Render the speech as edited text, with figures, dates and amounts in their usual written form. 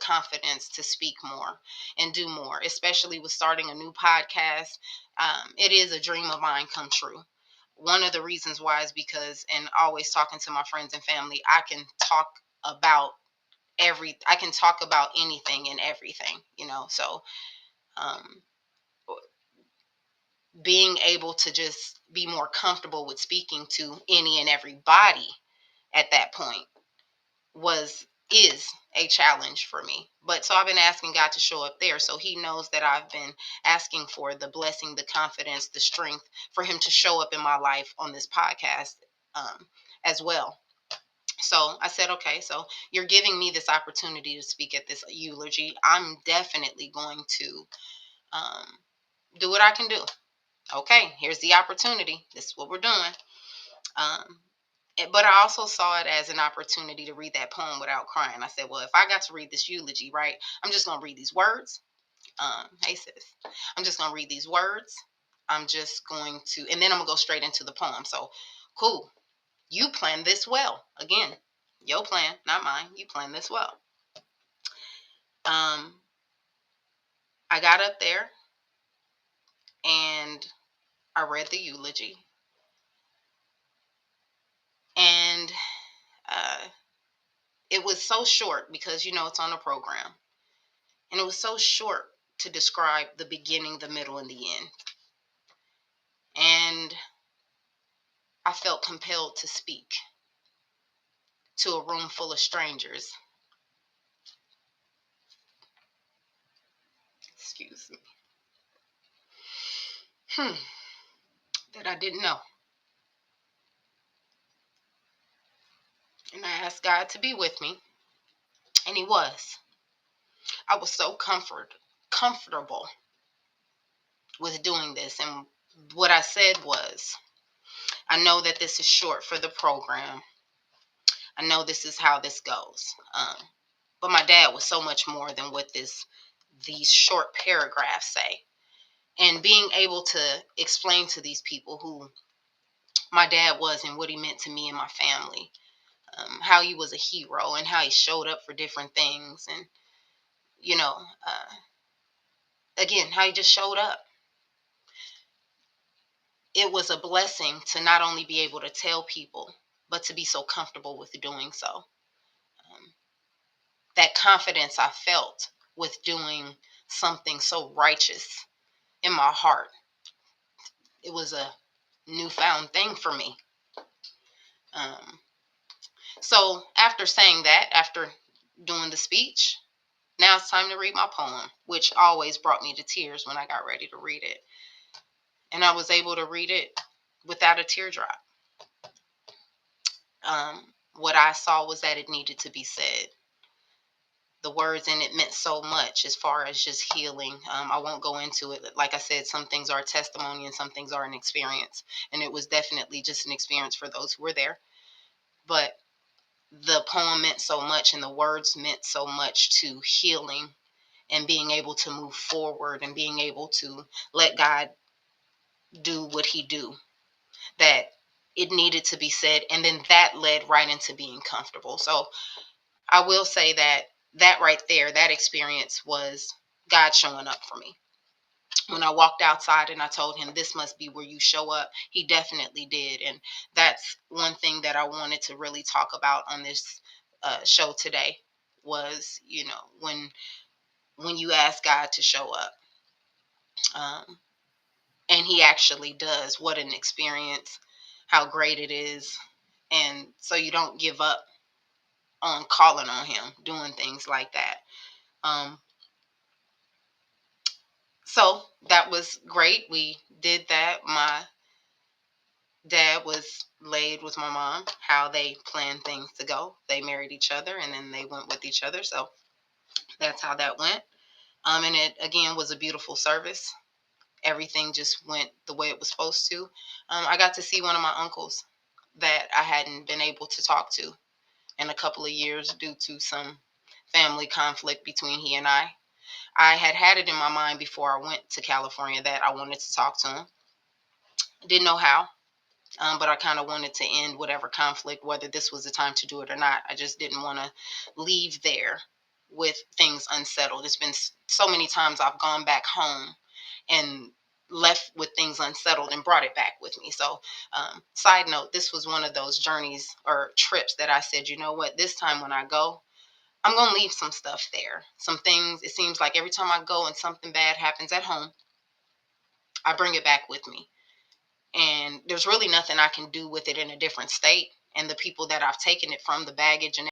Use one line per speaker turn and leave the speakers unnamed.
confidence to speak more and do more, especially with starting a new podcast. It is a dream of mine come true. One of the reasons why is because, and always talking to my friends and family, about I can talk about anything and everything, So um, being able to just be more comfortable with speaking to any and everybody at that point is a challenge for me. But so I've been asking God to show up there. So he knows that I've been asking for the blessing, the confidence, the strength for him to show up in my life on this podcast as well. So I said, okay, so you're giving me this opportunity to speak at this eulogy. I'm definitely going to um, do what I can do. Okay, here's the opportunity. This is what we're doing. Um, but I also saw it as an opportunity to read that poem without crying. I said, well, if I got to read this eulogy, right, I'm just going to read these words. Hey, sis, I'm just going to read these words. I'm just going to, and then I'm going to go straight into the poem. So, cool. You planned this well. Again, your plan, not mine. You planned this well. I got up there and I read the eulogy. And it was so short because, it's on a program. And it was so short to describe the beginning, the middle, and the end. And I felt compelled to speak to a room full of strangers. Excuse me. That I didn't know. And I asked God to be with me. And he was. I was so comfortable with doing this. And what I said was, I know that this is short for the program. I know this is how this goes. But my dad was so much more than what these short paragraphs say. And being able to explain to these people who my dad was and what he meant to me and my family, how he was a hero and how he showed up for different things. And, again, how he just showed up. It was a blessing to not only be able to tell people, but to be so comfortable with doing so. That confidence I felt with doing something so righteous in my heart, it was a newfound thing for me. So after saying that, after doing the speech, now it's time to read my poem, which always brought me to tears when I got ready to read it. And I was able to read it without a teardrop. What I saw was that it needed to be said. The words in it meant so much as far as just healing. I won't go into it. Like I said, some things are a testimony and some things are an experience. And it was definitely just an experience for those who were there. But the poem meant so much and the words meant so much to healing and being able to move forward and being able to let God do what he do, that it needed to be said. And then that led right into being comfortable. So I will say that right there, that experience was God showing up for me. When I walked outside and I told him, this must be where you show up, he definitely did. And that's one thing that I wanted to really talk about on this show today was, when you ask God to show up. And he actually does. What an experience, how great it is. And so you don't give up on calling on him, doing things like that. So that was great. We did that. My dad was laid with my mom, how they planned things to go. They married each other and then they went with each other. So that's how that went. And it, again, was a beautiful service. Everything just went the way it was supposed to. I got to see one of my uncles that I hadn't been able to talk to in a couple of years due to some family conflict between he and I. I had it in my mind before I went to California that I wanted to talk to him. Didn't know how, but I kind of wanted to end whatever conflict, whether this was the time to do it or not. I just didn't want to leave there with things unsettled. It's been so many times I've gone back home and left with things unsettled and brought it back with me. So, side note, this was one of those journeys or trips that I said, you know what, this time when I go, I'm going to leave some stuff there. Some things, it seems like every time I go and something bad happens at home, I bring it back with me. And there's really nothing I can do with it in a different state. And the people that I've taken it from, the baggage and